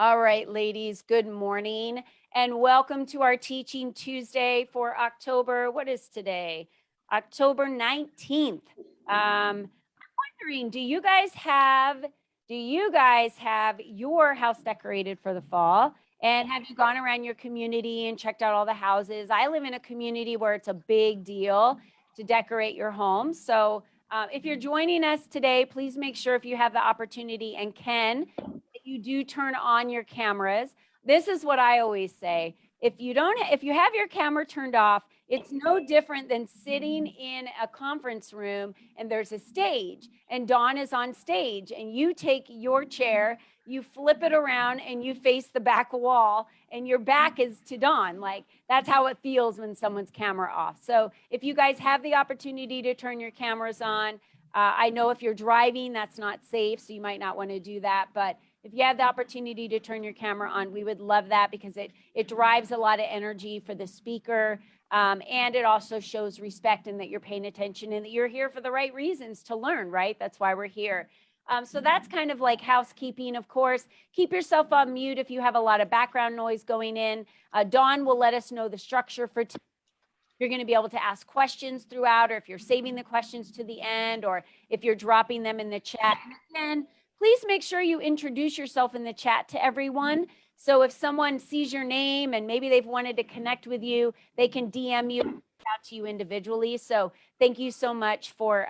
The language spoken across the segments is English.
All right, ladies, good morning and welcome to our Teaching Tuesday for October. What is today? October 19th. I'm wondering, do you guys have your house decorated for the fall? And have you gone around your community and checked out all the houses? I live in a community where it's a big deal to decorate your home. So if you're joining us today, please make sure if you have the opportunity and can, you do turn on your cameras. This is what I always say. If you have your camera turned off, it's no different than sitting in a conference room and there's a stage and Dawn is on stage and you take your chair, you flip it around and you face the back wall and your back is to Dawn. Like that's how it feels when someone's camera off. So if you guys have the opportunity to turn your cameras on, I know if you're driving, that's not safe, so you might not want to do that, but if you have the opportunity to turn your camera on, we would love that because it drives a lot of energy for the speaker. And it also shows respect and that you're paying attention and that you're here for the right reasons to learn, right? That's why we're here. So that's kind of like housekeeping, of course. Keep yourself on mute if you have a lot of background noise going in. Dawn will let us know the structure for today. You're going to be able to ask questions throughout, or if you're saving the questions to the end, or if you're dropping them in the chat. And again, please make sure you introduce yourself in the chat to everyone. So if someone sees your name and maybe they've wanted to connect with you, they can DM you out to you individually. So thank you so much for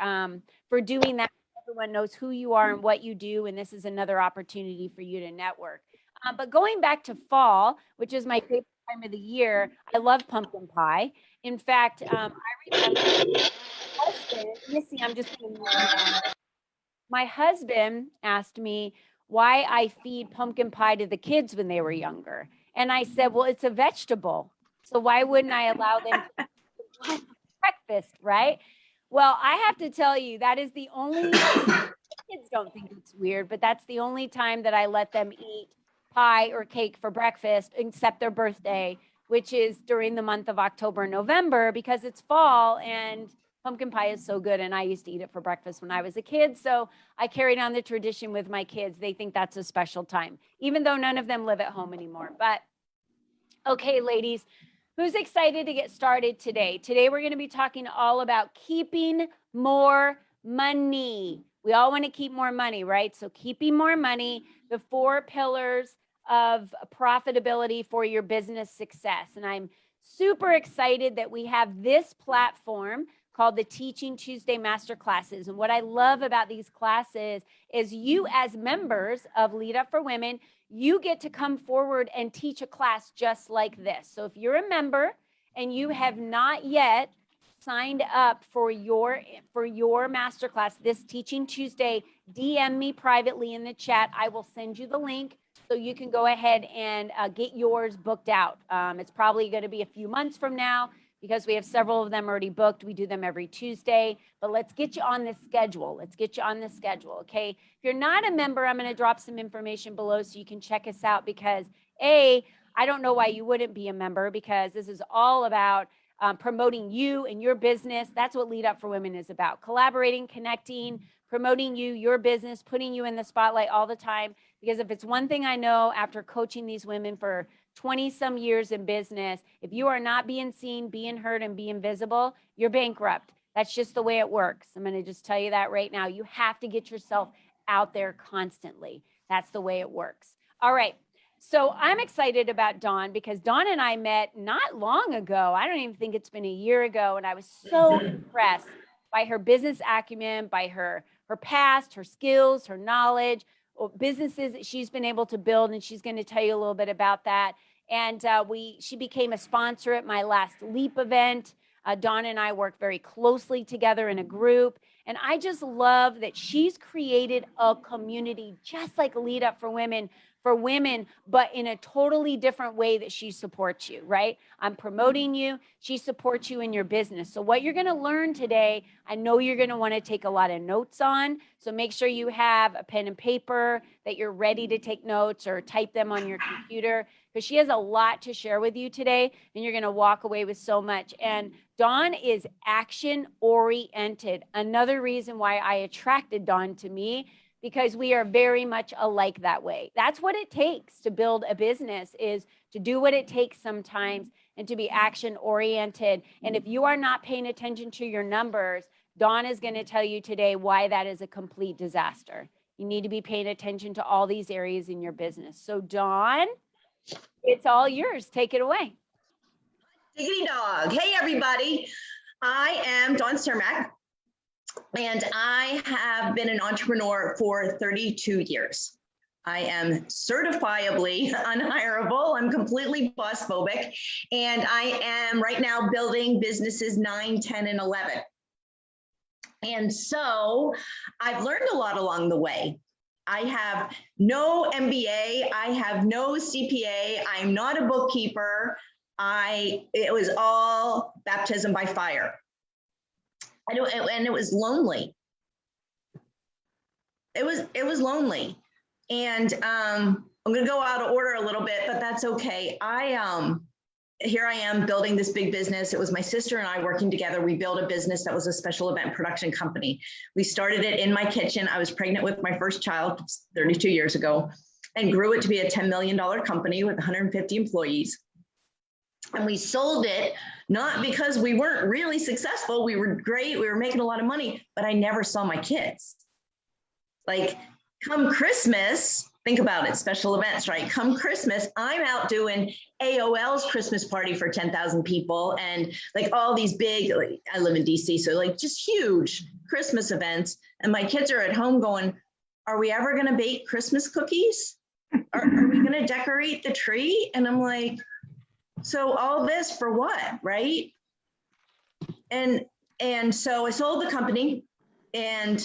doing that. Everyone knows who you are and what you do, and this is another opportunity for you to network. But going back to fall, which is my favorite time of the year, I love pumpkin pie. In fact, I remember my husband, Missy, I'm just going to my husband asked me why I feed pumpkin pie to the kids when they were younger. And I said, well, it's a vegetable. So why wouldn't I allow them to breakfast, right? Well, I have to tell you, that is the only kids don't think it's weird, but that's the only time that I let them eat pie or cake for breakfast, except their birthday, which is during the month of October and November, because it's fall and pumpkin pie is so good. And I used to eat it for breakfast when I was a kid. So I carried on the tradition with my kids. They think that's a special time, even though none of them live at home anymore. But okay, ladies, who's excited to get started today? Today, we're going to be talking all about keeping more money. We all want to keep more money, right? So keeping more money, the 4 pillars of profitability for your business success. And I'm super excited that we have this platform called the Teaching Tuesday Masterclasses. And what I love about these classes is you as members of Lead Up for Women, you get to come forward and teach a class just like this. So if you're a member and you have not yet signed up for your masterclass, this Teaching Tuesday, DM me privately in the chat. I will send you the link so you can go ahead and get yours booked out. It's probably going to be a few months from now because we have several of them already booked. We do them every Tuesday, but let's get you on the schedule. Okay? If you're not a member, I'm going to drop some information below so you can check us out because I don't know why you wouldn't be a member because this is all about promoting you and your business. That's what Lead Up for Women is about. Collaborating, connecting, promoting you, your business, putting you in the spotlight all the time. Because if it's one thing I know after coaching these women for 20 some years in business, if you are not being seen, being heard, and being visible, you're bankrupt. That's just the way it works. I'm going to just tell you that right now. You have to get yourself out there constantly. That's the way it works. All right. So I'm excited about Dawn because Dawn and I met not long ago. I don't even think it's been a year ago. And I was so impressed by her business acumen, by her past, her skills, her knowledge, businesses that she's been able to build. And she's going to tell you a little bit about that. And she became a sponsor at my last LEAP event. Dawn and I work very closely together in a group. And I just love that she's created a community just like Lead Up for Women, but in a totally different way that she supports you, right? I'm promoting you. She supports you in your business. So what you're going to learn today, I know you're going to want to take a lot of notes on. So make sure you have a pen and paper, that you're ready to take notes or type them on your computer because she has a lot to share with you today and you're going to walk away with so much. And Dawn is action oriented. Another reason why I attracted Dawn to me, because we are very much alike that way. That's what it takes to build a business, is to do what it takes sometimes and to be action oriented. And if you are not paying attention to your numbers, Dawn is going to tell you today why that is a complete disaster. You need to be paying attention to all these areas in your business. So Dawn, it's all yours. Take it away. Diggity dog. Hey, everybody. I am Dawn Cermak, and I have been an entrepreneur for 32 years. I am certifiably unhireable. I'm completely boss phobic, and I am right now building businesses 9, 10, and 11. And so I've learned a lot along the way. I have no MBA. I have no CPA. I'm not a bookkeeper. It was all baptism by fire. And it was lonely. It was lonely. And I'm going to go out of order a little bit, but that's okay. Here I am building this big business. It was my sister and I working together. We built a business that was a special event production company. We started it in my kitchen. I was pregnant with my first child 32 years ago and grew it to be a $10 million company with 150 employees. And we sold it, not because we weren't really successful. We were great. We were making a lot of money, but I never saw my kids. Like, come Christmas, think about it, special events, right? Come Christmas, I'm out doing AOL's Christmas party for 10,000 people and like all these big, like, I live in DC, so like just huge Christmas events. And my kids are at home going, are we ever going to bake Christmas cookies? Are we going to decorate the tree? And I'm like, so all this for what, right? And so I sold the company and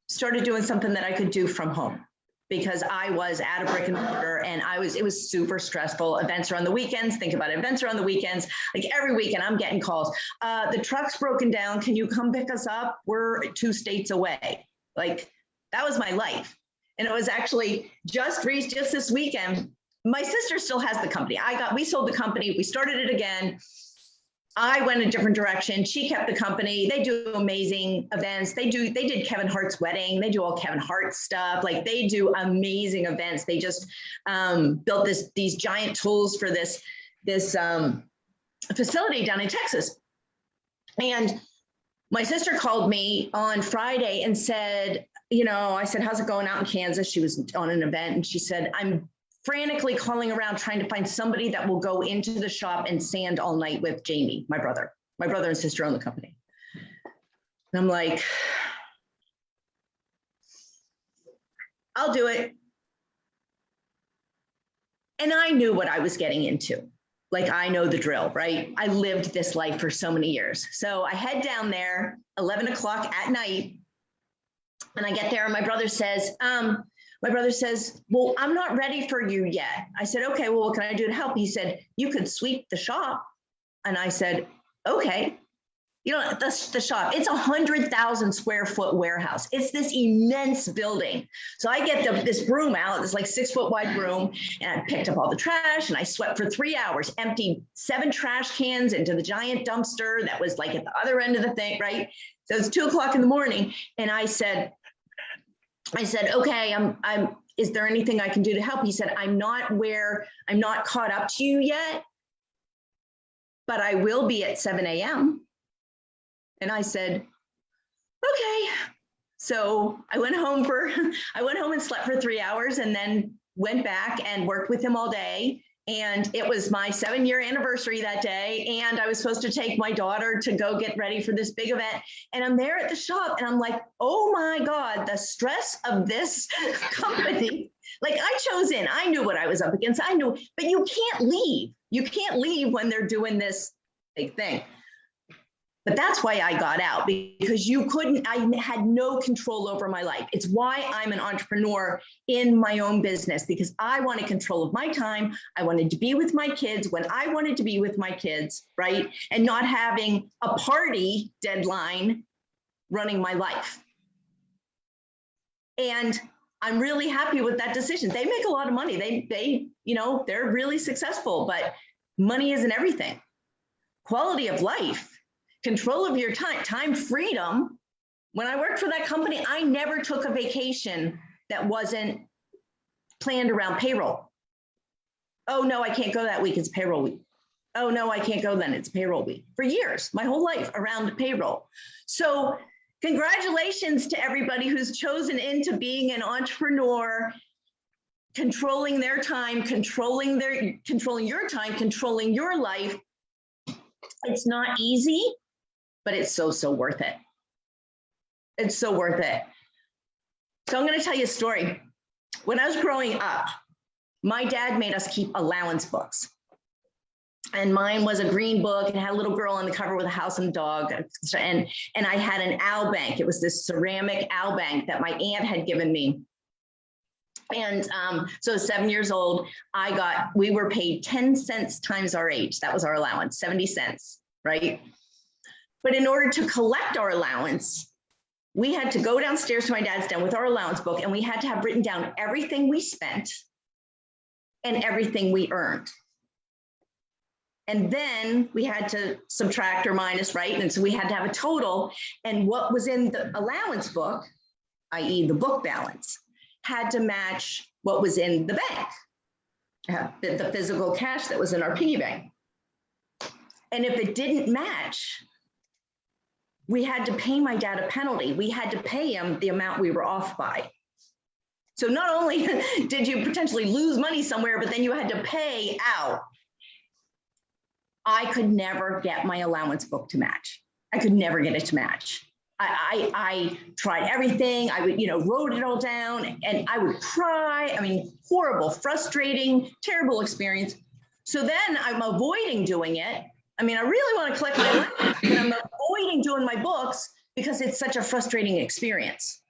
started doing something that I could do from home, because I was at a brick and mortar and it was super stressful. Events are on the weekends. Think about it. Events are on the weekends. Like every weekend I'm getting calls. The truck's broken down. Can you come pick us up? We're 2 states away. Like that was my life. And it was actually just this weekend. My sister still has the company. We sold the company. We started it again. I went a different direction. She kept the company. They do amazing events. They did Kevin Hart's wedding. They do all Kevin Hart stuff. Like they do amazing events. They just built these giant tools for this facility down in Texas. And my sister called me on Friday and said, I said, how's it going out in Kansas? She was on an event and she said, I'm frantically calling around trying to find somebody that will go into the shop and sand all night with Jamie, my brother and sister own the company. And I'm like, I'll do it. And I knew what I was getting into. Like, I know the drill, right? I lived this life for so many years. So I head down there 11 o'clock at night and I get there and my brother says, well, I'm not ready for you yet. I said, okay, well, what can I do to help? He said, you could sweep the shop. And I said, okay. The shop, it's 100,000 square foot warehouse. It's this immense building. So I get this broom out, this like 6 foot wide broom, and I picked up all the trash and I swept for 3 hours, emptied 7 trash cans into the giant dumpster that was like at the other end of the thing, right? So it's 2 o'clock in the morning. And I said, okay, is there anything I can do to help? He said, I'm not caught up to you yet, but I will be at 7 a.m. And I said, okay. So I went home and slept for 3 hours and then went back and worked with him all day. And it was my 7-year anniversary that day. And I was supposed to take my daughter to go get ready for this big event. And I'm there at the shop and I'm like, oh my God, the stress of this company. Like I chose in, I knew what I was up against. I knew, but you can't leave. You can't leave when they're doing this big thing. But that's why I got out, because I had no control over my life. It's why I'm an entrepreneur in my own business, because I wanted control of my time. I wanted to be with my kids when I wanted to be with my kids, right? And not having a party deadline running my life. And I'm really happy with that decision. They make a lot of money. They're really successful, but money isn't everything. Quality of life, control of your time freedom When I worked for that company, I never took a vacation that wasn't planned around payroll. Oh no, I can't go that week, it's payroll week. Oh no, I can't go then, it's payroll week. For years, my whole life around payroll. So congratulations to everybody who's chosen into being an entrepreneur, controlling their time, controlling your time, controlling your life. It's not easy, but it's so worth it. It's so worth it. So I'm going to tell you a story. When I was growing up, my dad made us keep allowance books. And mine was a green book. It had a little girl on the cover with a house and a dog. And I had an owl bank. It was this ceramic owl bank that my aunt had given me. And so 7 years old, we were paid 10 cents times our age. That was our allowance, 70 cents, right? But in order to collect our allowance, we had to go downstairs to my dad's den with our allowance book, and we had to have written down everything we spent and everything we earned. And then we had to subtract or minus, right? And so we had to have a total, and what was in the allowance book, i.e. the book balance, had to match what was in the bank, the physical cash that was in our piggy bank. And if it didn't match, we had to pay my dad a penalty. We had to pay him the amount we were off by. So not only did you potentially lose money somewhere, but then you had to pay out. I could never get my allowance book to match. I could never get it to match. I tried everything. I would, wrote it all down, and I would cry. I mean, horrible, frustrating, terrible experience. So then I'm avoiding doing it. I mean, I really want to collect my allowance, but I'm avoiding doing my books because it's such a frustrating experience,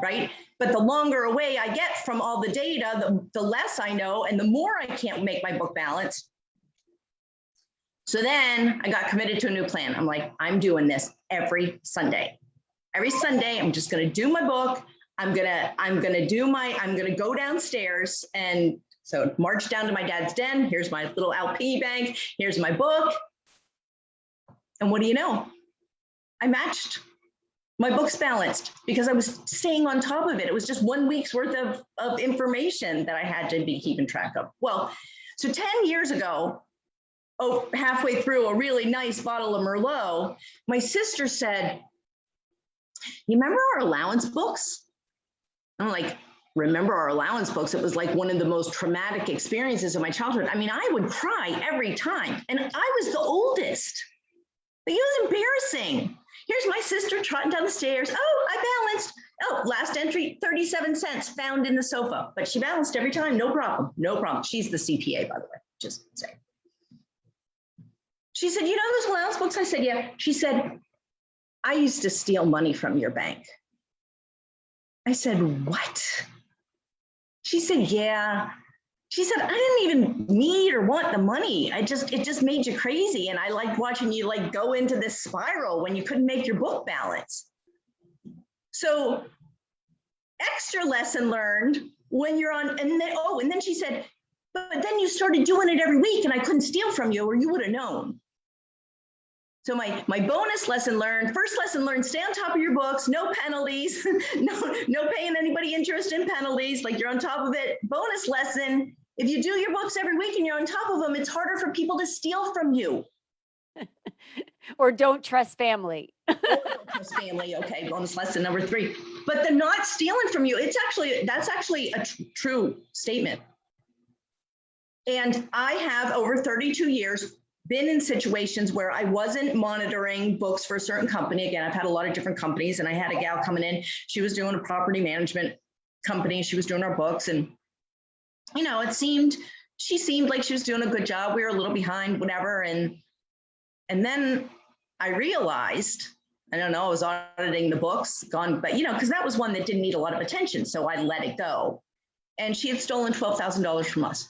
right? But the longer away I get from all the data, the less I know, and the more I can't make my book balance. So then I got committed to a new plan. I'm like, I'm doing this every Sunday. Every Sunday, I'm just going to do my book. I'm going to go downstairs. And so march down to my dad's den. Here's my little LP bank. Here's my book. And what do you know? I matched. My book's balanced because I was staying on top of it. It was just 1 week's worth of information that I had to be keeping track of. Well, so 10 years ago, halfway through a really nice bottle of Merlot, my sister said, you remember our allowance books? I'm like, remember our allowance books? It was like one of the most traumatic experiences of my childhood. I mean, I would cry every time. And I was the oldest. Like, it was embarrassing. Here's my sister trotting down the stairs. Oh, I balanced. Oh, last entry, 37 cents found in the sofa. But she balanced every time. No problem. No problem. She's the CPA, by the way, just saying. She said, you know those allowance books? I said, yeah. She said, I used to steal money from your bank. I said, what? She said, yeah. She said, I didn't even need or want the money. It just made you crazy. And I liked watching you go into this spiral when you couldn't make your book balance. So extra lesson learned when you're on, and then she said, but then you started doing it every week and I couldn't steal from you or you would have known. So my bonus lesson learned, first lesson learned, stay on top of your books, no penalties, no paying anybody interest in penalties, like you're on top of it. Bonus lesson, if you do your books every week and you're on top of them, it's harder for people to steal from you. Or don't trust family. Don't trust family, okay, bonus lesson number 3. But the not stealing from you, that's actually a true statement. And I have over 32 years been in situations where I wasn't monitoring books for a certain company. Again, I've had a lot of different companies, and I had a gal coming in. She was doing a property management company. She was doing our books, and she seemed like she was doing a good job. We were a little behind, whatever. And then I realized, I don't know, I was auditing the books, but because that was one that didn't need a lot of attention, so I let it go. And she had stolen $12,000 from us.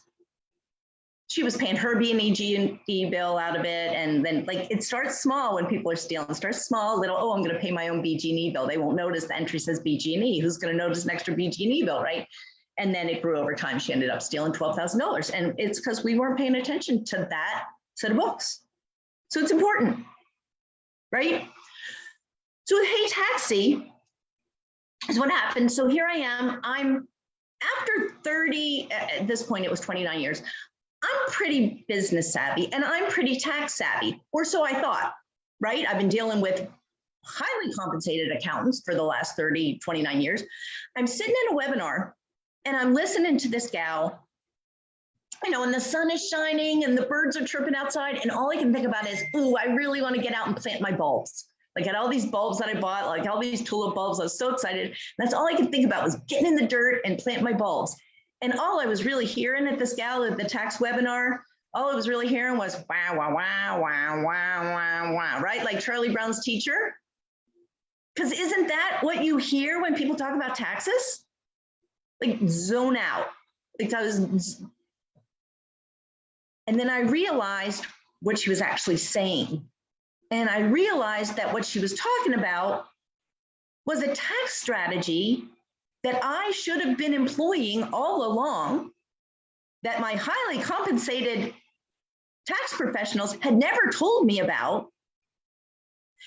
She was paying her B&E bill out of it. And then it starts small when people are stealing. It starts small, little, I'm going to pay my own BG&E bill. They won't notice the entry says BG&E. Who's going to notice an extra BG&E bill, right? And then it grew over time. She ended up stealing $12,000. And it's because we weren't paying attention to that set of books. So it's important, right? So with Hey Taxi is what happened. So here I am. I'm after 30, at this point, it was 29 years. I'm pretty business savvy and I'm pretty tax savvy, or so I thought, right? I've been dealing with highly compensated accountants for the last 30, 29 years. I'm sitting in a webinar and I'm listening to this gal, and the sun is shining and the birds are chirping outside. And all I can think about is, ooh, I really want to get out and plant my bulbs. Like I had all these bulbs that I bought, like all these tulip bulbs. I was so excited. That's all I could think about was getting in the dirt and plant my bulbs. And all I was really hearing at this gal at the tax webinar, all I was really hearing was wow, wow, wow, wow, wow, wow, wow, right? Like Charlie Brown's teacher. Because isn't that what you hear when people talk about taxes? Like zone out. Because, and then I realized what she was actually saying. And I realized that what she was talking about was a tax strategy that I should have been employing all along, that my highly compensated tax professionals had never told me about,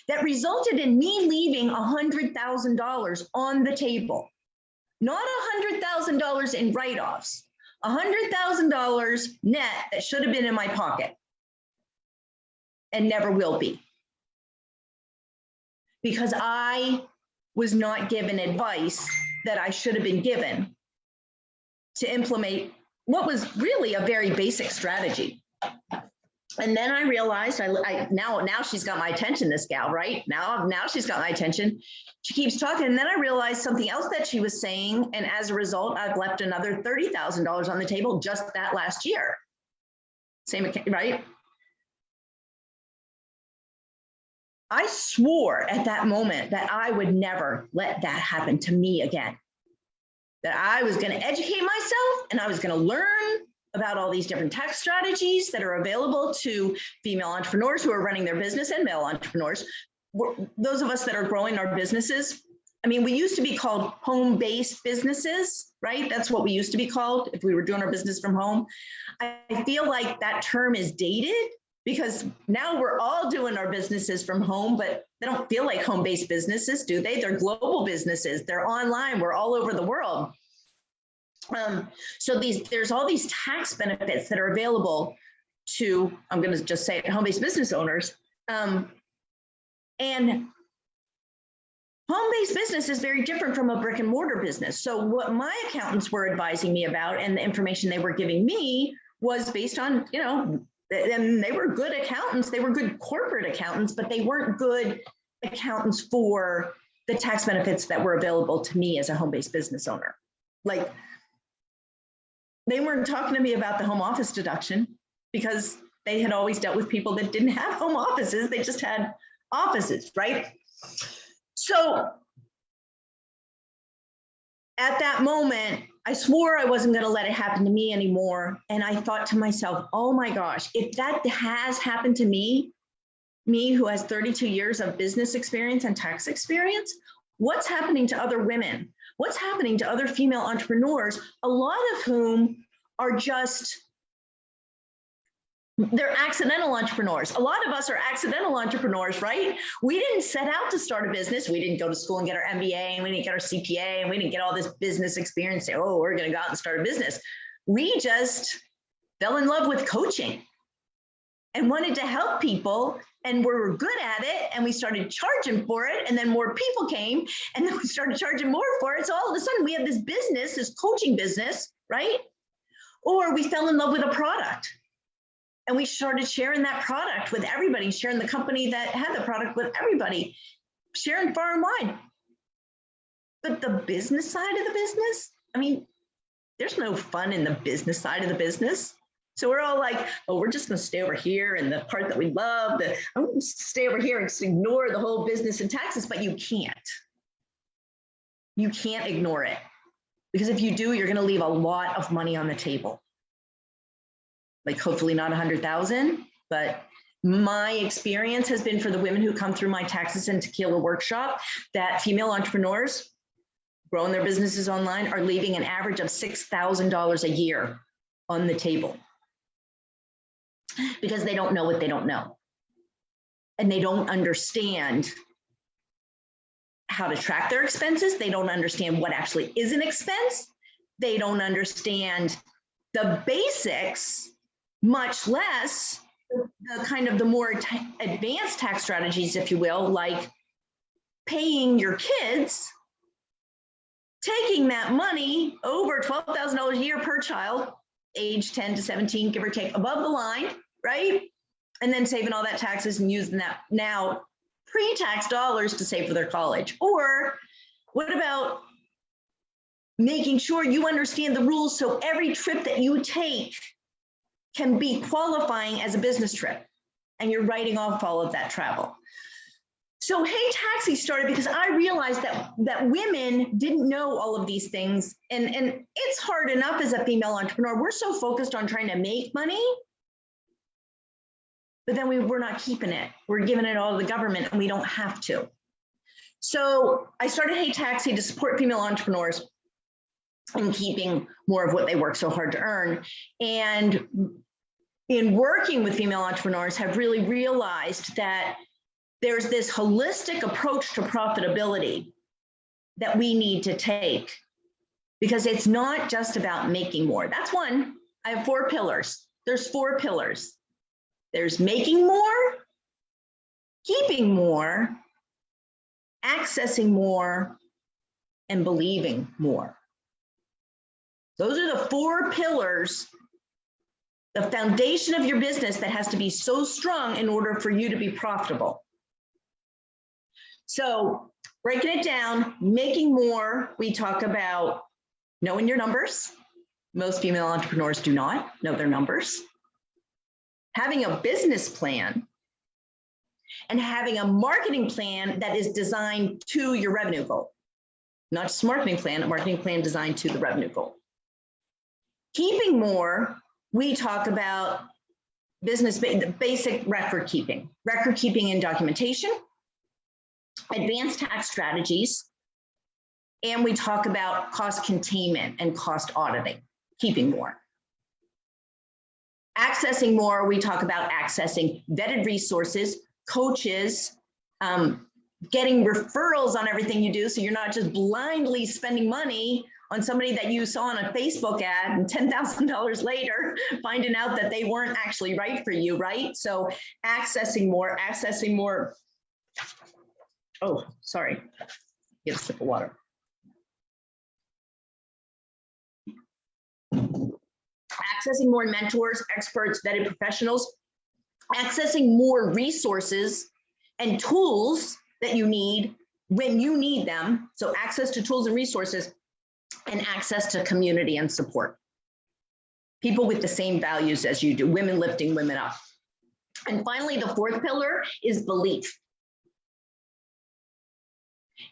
that resulted in me leaving $100,000 on the table. Not $100,000 in write-offs, $100,000 net that should have been in my pocket and never will be. Because I was not given advice that I should have been given to implement what was really a very basic strategy. And then I realized, now she's got my attention, this gal, right? Now she's got my attention. She keeps talking. And then I realized something else that she was saying. And as a result, I've left another $30,000 on the table just that last year. Same, right? I swore at that moment that I would never let that happen to me again. That I was going to educate myself and I was going to learn about all these different tax strategies that are available to female entrepreneurs who are running their business and male entrepreneurs. Those of us that are growing our businesses, I mean, we used to be called home-based businesses, right? That's what we used to be called if we were doing our business from home. I feel like that term is dated because now we're all doing our businesses from home, but they don't feel like home-based businesses, do they? They're global businesses. They're online. We're all over the world. So there's all these tax benefits that are available to, I'm going to just say it, home-based business owners. And home-based business is very different from a brick and mortar business. So what my accountants were advising me about and the information they were giving me was based on, and they were good accountants, they were good corporate accountants, but they weren't good accountants for the tax benefits that were available to me as a home-based business owner. Like, they weren't talking to me about the home office deduction because they had always dealt with people that didn't have home offices. They just had offices, right? So at that moment, I swore I wasn't going to let it happen to me anymore. And I thought to myself, oh my gosh, if that has happened to me who has 32 years of business experience and tax experience, what's happening to other women? What's happening to other female entrepreneurs, a lot of whom are they're accidental entrepreneurs. A lot of us are accidental entrepreneurs, right? We didn't set out to start a business. We didn't go to school and get our MBA, and we didn't get our CPA, and we didn't get all this business experience. Say, oh, we're going to go out and start a business. We just fell in love with coaching and wanted to help people, and we were good at it, and we started charging for it, and then more people came, and then we started charging more for it. So all of a sudden, we have this business, this coaching business, right? Or we fell in love with a product. And we started sharing that product with everybody, sharing the company that had the product with everybody, sharing far and wide. But the business side of the business, I mean, there's no fun in the business side of the business. So we're all like, oh, we're just going to stay over here and the part that we love, I'm going to stay over here and just ignore the whole business and taxes, but you can't. You can't ignore it. Because if you do, you're going to leave a lot of money on the table. Like hopefully not 100,000, but my experience has been for the women who come through my Taxes and Tequila workshop that female entrepreneurs growing their businesses online are leaving an average of $6,000 a year on the table because they don't know what they don't know. And they don't understand how to track their expenses. They don't understand what actually is an expense. They don't understand the basics, much less the kind of the more advanced tax strategies, if you will, like paying your kids, taking that money over $12,000 a year per child, age 10 to 17, give or take, above the line, right? And then saving all that taxes and using that now pre-tax dollars to save for their college. Or what about making sure you understand the rules so every trip that you take can be qualifying as a business trip and you're writing off all of that travel. So Hey Taxi started because I realized that women didn't know all of these things. And it's hard enough as a female entrepreneur. We're so focused on trying to make money, but then we're not keeping it. We're giving it all to the government and we don't have to. So I started Hey Taxi to support female entrepreneurs in keeping more of what they work so hard to earn. And in working with female entrepreneurs, have really realized that there's this holistic approach to profitability that we need to take, because it's not just about making more. That's one. I have 4 pillars. There's 4 pillars. There's making more, keeping more, accessing more, and believing more. Those are the 4 pillars, the foundation of your business that has to be so strong in order for you to be profitable. So breaking it down, making more, we talk about knowing your numbers. Most female entrepreneurs do not know their numbers. Having a business plan and having a marketing plan that is designed to your revenue goal. Not just a marketing plan designed to the revenue goal. Keeping more, we talk about basic record keeping and documentation, advanced tax strategies, and we talk about cost containment and cost auditing, keeping more. Accessing more, we talk about accessing vetted resources, coaches, getting referrals on everything you do, so you're not just blindly spending money on somebody that you saw on a Facebook ad and $10,000 later finding out that they weren't actually right for you, right? So accessing more. Oh, sorry, get a sip of water. Accessing more mentors, experts, vetted professionals, accessing more resources and tools that you need when you need them. So access to tools and resources, and access to community and support. People with the same values as you do, women lifting women up. And finally, the 4th pillar is belief.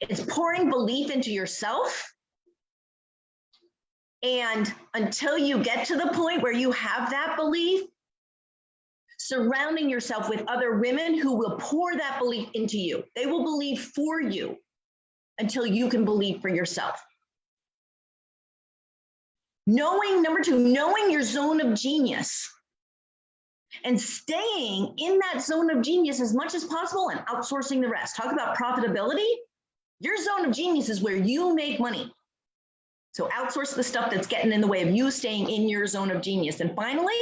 It's pouring belief into yourself. And until you get to the point where you have that belief, surrounding yourself with other women who will pour that belief into you. They will believe for you until you can believe for yourself. Number 2, knowing your zone of genius and staying in that zone of genius as much as possible and outsourcing the rest. Talk about profitability. Your zone of genius is where you make money. So outsource the stuff that's getting in the way of you staying in your zone of genius. And finally,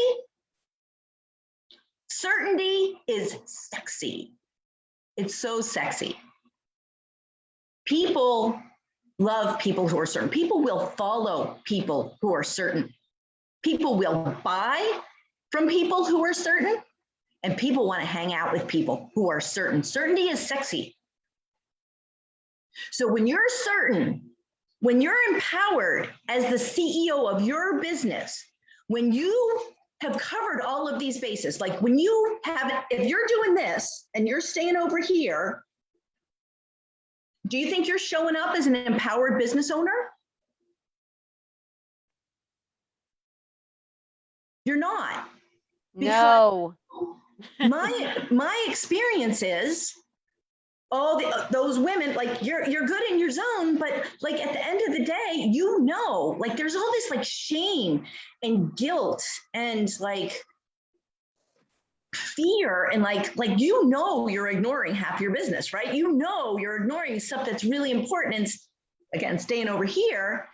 certainty is sexy. It's so sexy. People love people who are certain. People will follow people who are certain. People will buy from people who are certain, and people want to hang out with people who are certain. Certainty is sexy. So when you're certain, when you're empowered as the CEO of your business, when you have covered all of these bases, like when you have, if you're doing this and you're staying over here, do you think you're showing up as an empowered business owner? You're not. No. my experience is those women, like you're good in your zone, but like at the end of the day, like there's all this like shame and guilt and like fear and you're ignoring half your business, right? You're ignoring stuff that's really important, and again, staying over here,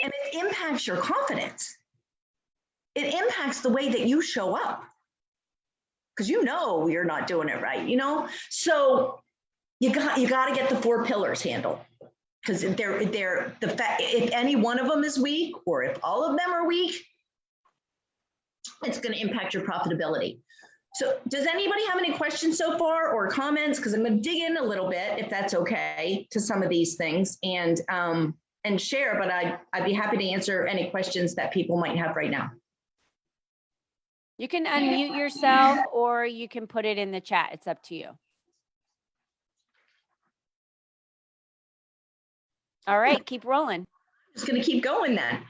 and it impacts your confidence. It impacts the way that you show up, because you're not doing it right, So you got to get the 4 pillars handled, because if any one of them is weak, or if all of them are weak, it's going to impact your profitability. So does anybody have any questions so far or comments? Because I'm going to dig in a little bit, if that's okay, to some of these things and share, but I'd be happy to answer any questions that people might have right now. You can unmute yourself or you can put it in the chat. It's up to you. All right, keep rolling. Just going to keep going then.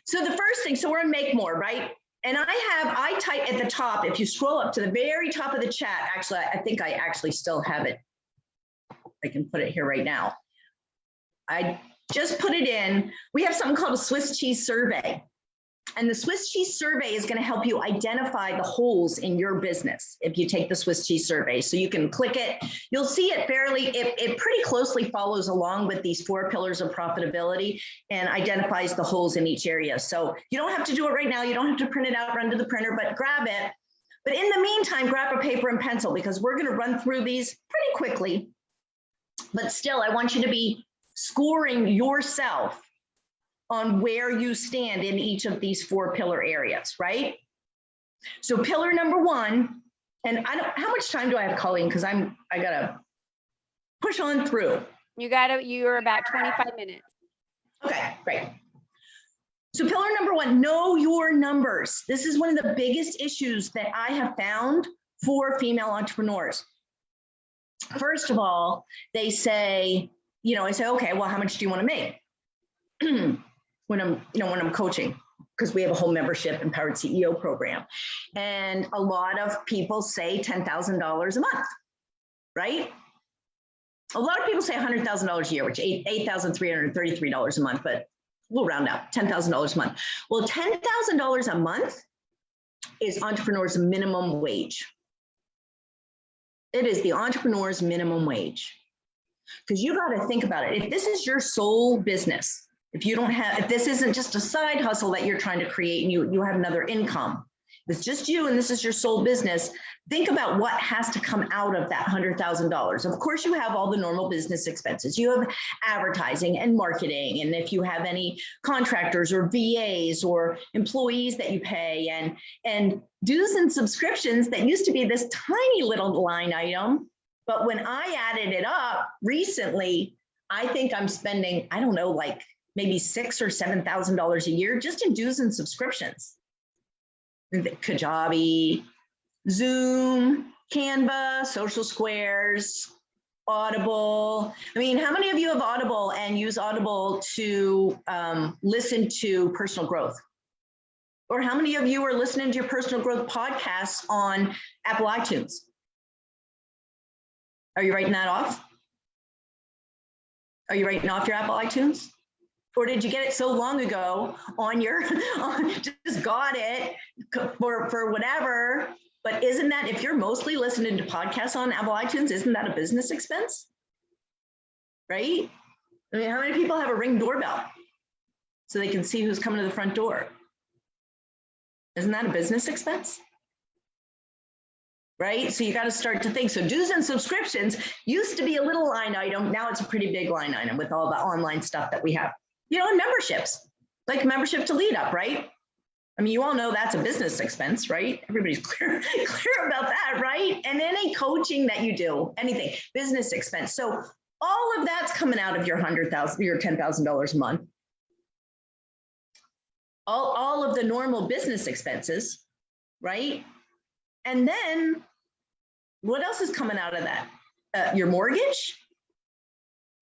So the first thing, so we're in make more, right? And I type at the top, if you scroll up to the very top of the chat, actually, I think I actually still have it. I can put it here right now. I just put it in. We have something called a Swiss cheese survey. And the Swiss cheese survey is going to help you identify the holes in your business if you take the Swiss cheese survey. So you can click it. You'll see it it pretty closely follows along with these 4 pillars of profitability and identifies the holes in each area. So you don't have to do it right now. You don't have to print it out, run to the printer, but grab it. But in the meantime, grab a paper and pencil, because we're going to run through these pretty quickly. But still, I want you to be scoring yourself on where you stand in each of these 4 pillar areas, right? So pillar number 1, and how much time do I have, Colleen? Because I gotta push on through. You're about 25 minutes. Okay, great. So pillar number 1, know your numbers. This is one of the biggest issues that I have found for female entrepreneurs. First of all, they say, I say, okay, well, how much do you want to make? when I'm coaching, because we have a whole membership Empowered CEO program. And a lot of people say $10,000 a month, right? A lot of people say $100,000 a year, which is $8,333 a month, but we'll round out $10,000 a month. Well, $10,000 a month is entrepreneur's minimum wage. It is the entrepreneur's minimum wage. Because you got to think about it. If this is your sole business, if this isn't just a side hustle that you're trying to create and you have another income, if it's just you and this is your sole business, think about what has to come out of that $100,000. Of course, you have all the normal business expenses. You have advertising and marketing. And if you have any contractors or VAs or employees that you pay, and dues and subscriptions that used to be this tiny little line item. But when I added it up recently, I think I'm spending, I don't know, like maybe $6,000 or $7,000 a year just in dues and subscriptions. Kajabi, Zoom, Canva, Social Squares, Audible. I mean, how many of you have Audible and use Audible to listen to personal growth? Or how many of you are listening to your personal growth podcasts on Apple iTunes? Are you writing that off? Are you writing off your Apple iTunes? Or did you get it so long ago on your, just got it for whatever? But isn't that, if you're mostly listening to podcasts on Apple iTunes, isn't that a business expense? Right? I mean, how many people have a Ring doorbell so they can see who's coming to the front door? Isn't that a business expense? Right? So you got to start to think. So dues and subscriptions used to be a little line item. Now it's a pretty big line item with all the online stuff that we have. And memberships, like membership to Lead Up, right? I mean, you all know that's a business expense, right? Everybody's clear about that, right? And any coaching that you do, anything, business expense. So all of that's coming out of your $10,000 a month. All of the normal business expenses, right? And then what else is coming out of that? Your mortgage,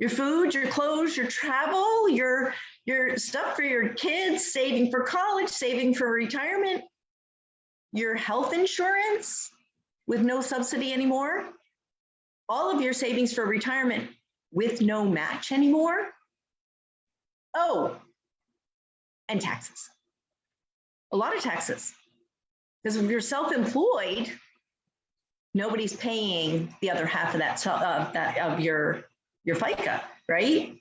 your food, your clothes, your travel, your stuff for your kids, saving for college, saving for retirement, your health insurance with no subsidy anymore, all of your savings for retirement with no match anymore. Oh, and taxes. A lot of taxes. Because if you're self-employed, nobody's paying the other half of that of your FICA, right?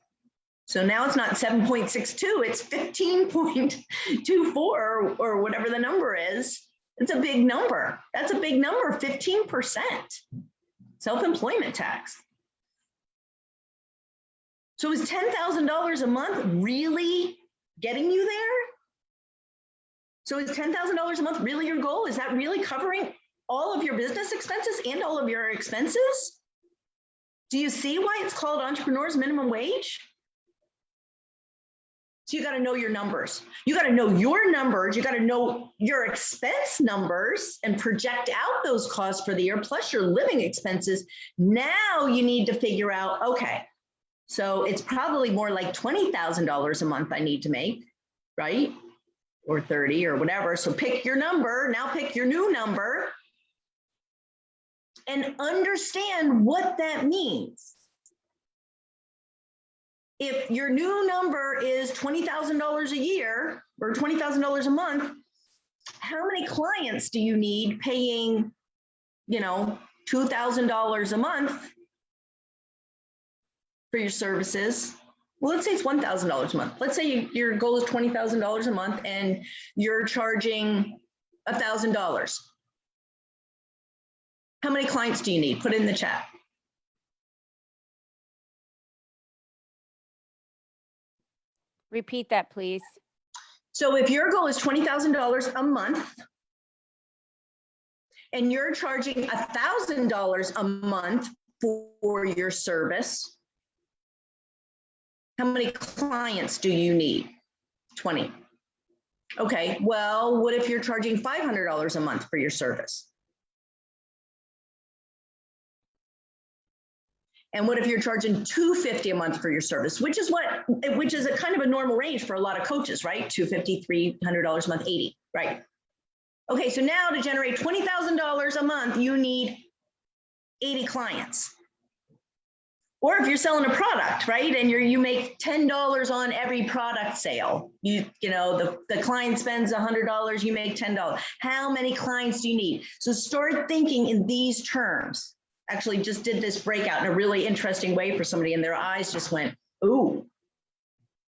So now it's not 7.62, it's 15.24 or whatever the number is. It's a big number. That's a big number, 15% self-employment tax. So is $10,000 a month really getting you there? So is $10,000 a month really your goal? Is that really covering all of your business expenses and all of your expenses? Do you see why it's called entrepreneur's minimum wage? So you got to know your numbers. You got to know your numbers. You got to know your expense numbers and project out those costs for the year, plus your living expenses. Now you need to figure out, okay, so it's probably more like $20,000 a month I need to make, right? Or 30 or whatever. So pick your number. Now pick your new number and understand what that means. If your new number is $20,000 a year or $20,000 a month, how many clients do you need paying, $2,000 a month for your services? Well, let's say it's $1,000 a month. Let's say your goal is $20,000 a month and you're charging $1,000. How many clients do you need? Put it in the chat. Repeat that, please. So if your goal is $20,000 a month and you're charging $1,000 a month for your service, how many clients do you need? 20. Okay, well, what if you're charging $500 a month for your service? And what if you're charging $250 a month for your service, which is a kind of a normal range for a lot of coaches, right? $250, $300 a month, 80, right? Okay, so now to generate $20,000 a month, you need 80 clients. Or if you're selling a product, right? And you make $10 on every product sale. The client spends $100, you make $10. How many clients do you need? So start thinking in these terms. Actually just did this breakout in a really interesting way for somebody and their eyes just went, ooh,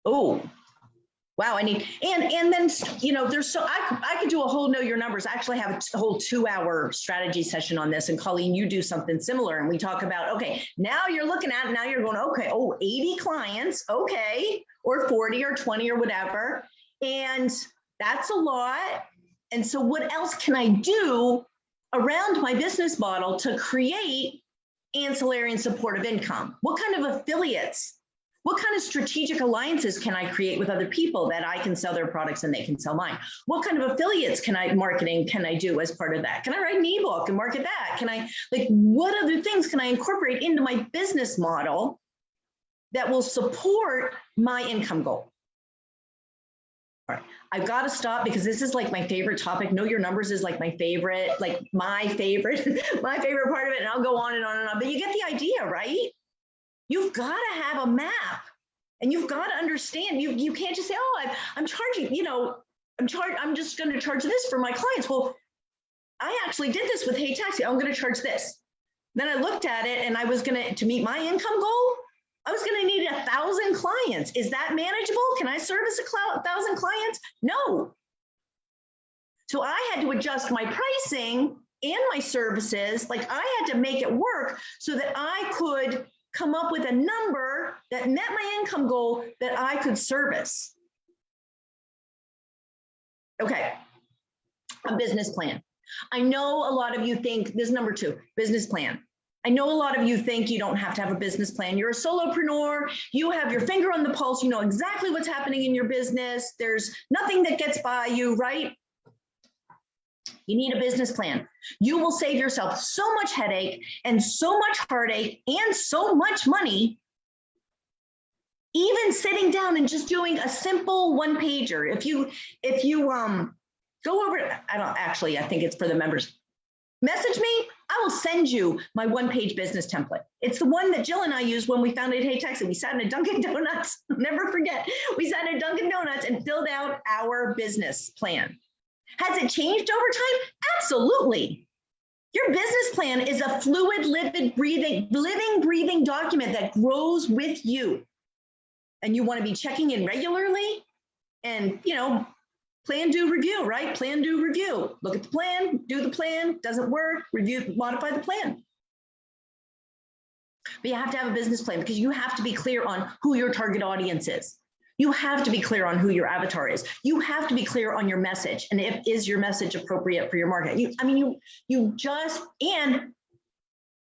wow, I need, and then, I could do a whole know your numbers. I actually have a whole 2-hour strategy session on this, and Colleen, you do something similar, and we talk about, okay, now you're looking at it, now you're going, okay, 80 clients, okay, or 40 or 20 or whatever, and that's a lot. And so what else can I do around my business model to create ancillary and supportive income? What kind of affiliates, what kind of strategic alliances can I create with other people that I can sell their products and they can sell mine? What kind of affiliates marketing can I do as part of that? Can I write an ebook and market that? What other things can I incorporate into my business model that will support my income goal? All right, I've got to stop because this is like my favorite topic. Know your numbers is like my favorite part of it. And I'll go on and on and on, but you get the idea, right? You've got to have a map and you've got to understand, you can't just say, oh, I'm charging, I'm just going to charge this for my clients. Well, I actually did this with Hey Taxi. I'm going to charge this. Then I looked at it and I was to meet my income goal, I was going to need 1,000 clients. Is that manageable? Can I service 1,000 clients? No. So I had to adjust my pricing and my services. I had to make it work so that I could come up with a number that met my income goal that I could service. Okay, a business plan. I know a lot of you think, this is number 2, business plan. I know a lot of you think you don't have to have a business plan. You're a solopreneur, you have your finger on the pulse, you know exactly what's happening in your business. There's nothing that gets by you, right? You need a business plan. You will save yourself so much headache and so much heartache and so much money, even sitting down and just doing a simple one-pager. If you go over, I think it's for the members. Message me, I will send you my one-page business template. It's the one that Jill and I used when we founded Hey Taxi. We sat in a Dunkin' Donuts, never forget. We sat in a Dunkin' Donuts and filled out our business plan. Has it changed over time? Absolutely. Your business plan is a fluid, living, breathing document that grows with you. And you want to be checking in regularly and, plan, do, review, right? Plan, do, review. Look at the plan, do the plan, doesn't work, review, modify the plan. But you have to have a business plan because you have to be clear on who your target audience is. You have to be clear on who your avatar is. You have to be clear on your message. And is your message appropriate for your market? And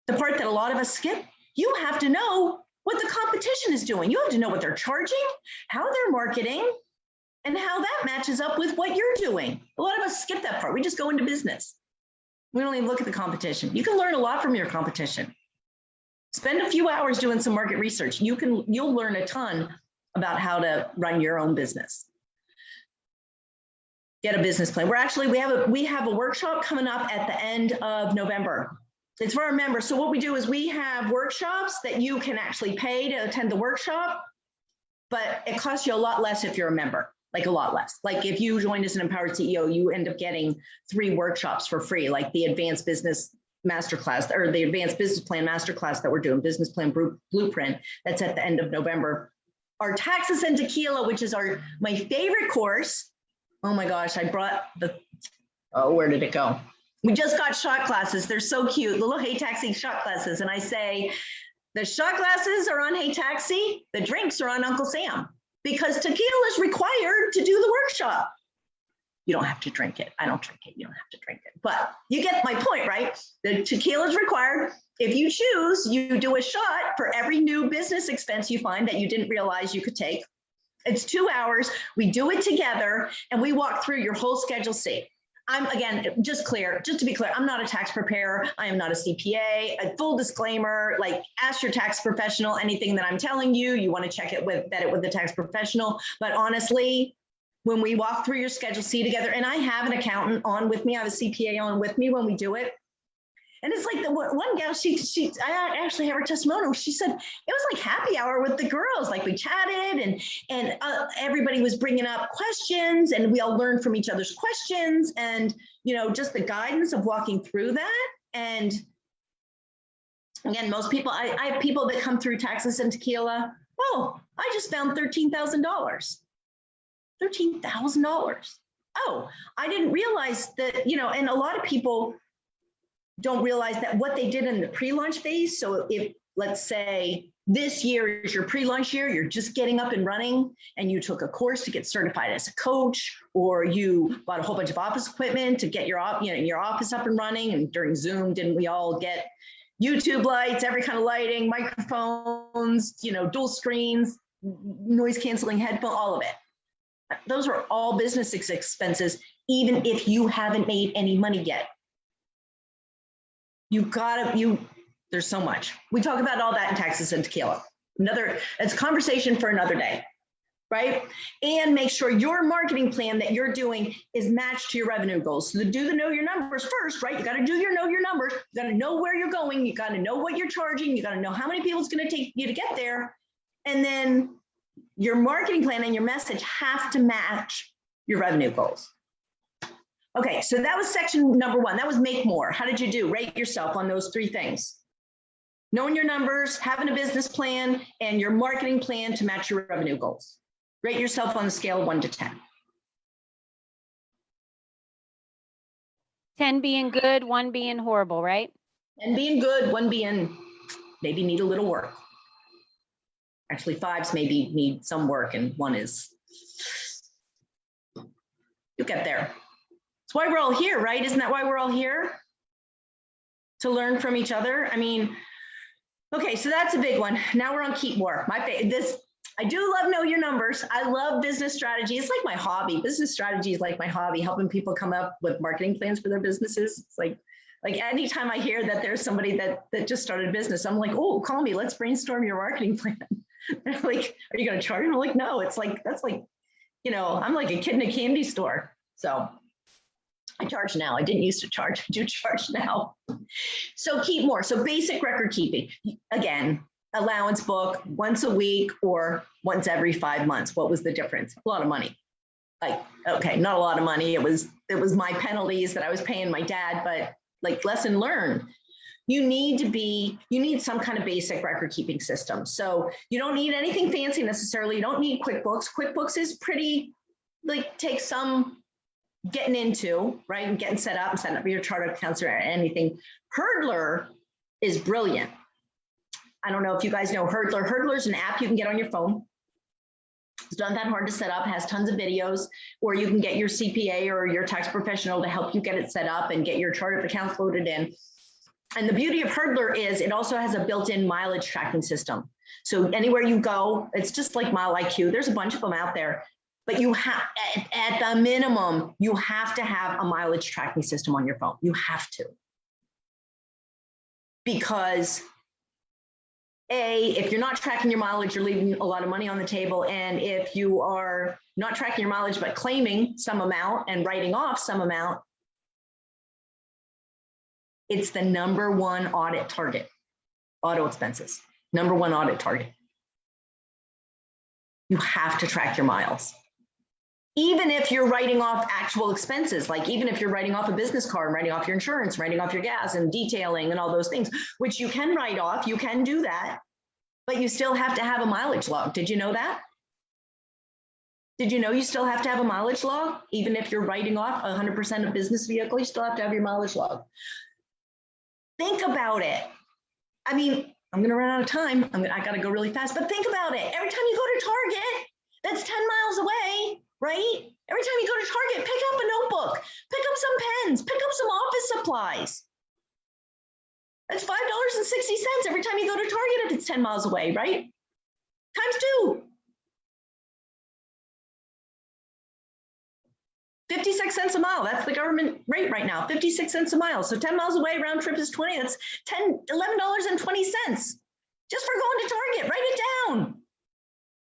the part that a lot of us skip, you have to know what the competition is doing. You have to know what they're charging, how they're marketing, and how that matches up with what you're doing. A lot of us skip that part. We just go into business. We don't even look at the competition. You can learn a lot from your competition. Spend a few hours doing some market research. You'll learn a ton about how to run your own business. Get a business plan. We have a workshop coming up at the end of November. It's for our members. So what we do is we have workshops that you can actually pay to attend the workshop, but it costs you a lot less if you're a member, like a lot less. Like if you joined as an empowered CEO, you end up getting 3 workshops for free, like the advanced business masterclass or the advanced business plan masterclass that we're doing, business plan blueprint. That's at the end of November. Our taxes and tequila, which is my favorite course. Oh my gosh, I brought where did it go? We just got shot glasses. They're so cute, little Hey Taxi shot glasses. And I say, the shot glasses are on Hey Taxi, the drinks are on Uncle Sam, because tequila is required to do the workshop. You don't have to drink it. I don't drink it. You don't have to drink it. But you get my point, right? The tequila is required. If you choose, you do a shot for every new business expense you find that you didn't realize you could take. It's 2 hours. We do it together and we walk through your whole Schedule C. Just to be clear, I'm not a tax preparer. I am not a CPA. A full disclaimer, like ask your tax professional, anything that I'm telling you, you want to vet it with the tax professional. But honestly, when we walk through your Schedule C together, and I have an accountant on with me, I have a CPA on with me when we do it. And it's like the one gal, I actually have her testimonial. She said, it was like happy hour with the girls. Like we chatted and everybody was bringing up questions and we all learned from each other's questions and, just the guidance of walking through that. And again, most people, I have people that come through taxes and tequila. Oh, I just found $13,000. $13,000. Oh, I didn't realize that, and a lot of people don't realize that what they did in the pre-launch phase. So if, let's say, this year is your pre-launch year, you're just getting up and running, and you took a course to get certified as a coach, or you bought a whole bunch of office equipment to get your office up and running. And during Zoom, didn't we all get YouTube lights, every kind of lighting, microphones, dual screens, noise canceling headphone, all of it. Those are all business expenses, even if you haven't made any money yet. There's so much. We talk about all that in taxes and tequila. It's a conversation for another day, right? And make sure your marketing plan that you're doing is matched to your revenue goals. So do the know your numbers first, right? You got to do your know your numbers. You got to know where you're going. You got to know what you're charging. You got to know how many people it's going to take you to get there. And then your marketing plan and your message have to match your revenue goals. Okay, so that was section number 1. That was make more. How did you do? Rate yourself on those 3 things. Knowing your numbers, having a business plan, and your marketing plan to match your revenue goals. Rate yourself on a scale of 1 to 10. 10 being good, 1 being horrible, right? 10 being good, 1 being maybe need a little work. Actually, 5s maybe need some work, and 1 is, you'll get there. That's why we're all here, right? Isn't that why we're all here? To learn from each other. I mean, okay, so that's a big one. Now we're on keep more. I do love know your numbers. I love business strategy. It's like my hobby. Business strategy is like my hobby, helping people come up with marketing plans for their businesses. It's like anytime I hear that there's somebody that just started a business, I'm like, oh, call me. Let's brainstorm your marketing plan. They're like, are you going to charge? I'm like, no, that's like, I'm like a kid in a candy store. So I charge now. I didn't used to charge. I do charge now. So keep more. So basic record keeping. Again, allowance book once a week or once every 5 months. What was the difference? A lot of money. Like, okay, not a lot of money. It was it was my penalties that I was paying my dad, but like lesson learned. You need some kind of basic record keeping system. So you don't need anything fancy necessarily. You don't need QuickBooks. QuickBooks is pretty, like, takes some getting into, right? And getting set up and setting up your chart of accounts or anything. Hurdler is brilliant. I don't know if you guys know Hurdler. Hurdler is an app you can get on your phone. It's not that hard to set up, has tons of videos, or you can get your CPA or your tax professional to help you get it set up and get your chart of accounts loaded in. And the beauty of Hurdler is it also has a built-in mileage tracking system. So anywhere you go, it's just like Mile IQ. There's a bunch of them out there, but you have, at the minimum, you have to have a mileage tracking system on your phone. You have to. Because if you're not tracking your mileage, you're leaving a lot of money on the table. And if you are not tracking your mileage, but claiming some amount and writing off some amount, it's the #1 audit target. Auto expenses, #1 audit target. You have to track your miles. Even if you're writing off actual expenses, like even if you're writing off a business card, writing off your insurance, writing off your gas and detailing and all those things, which you can write off, you can do that, but you still have to have a mileage log. Did you know that? Did you know you still have to have a mileage log? Even if you're writing off 100% of business vehicle, you still have to have your mileage log. Think about it. I mean, I'm going to run out of time. I got to go really fast, but think about it. Every time you go to Target, that's 10 miles away, right? Every time you go to Target, pick up a notebook, pick up some pens, pick up some office supplies. That's $5.60 every time you go to Target if it's 10 miles away, right? Times 2. 56 cents a mile. That's the government rate right now, 56 cents a mile. So 10 miles away, round trip is 20. That's $11.20 just for going to Target. Write it down.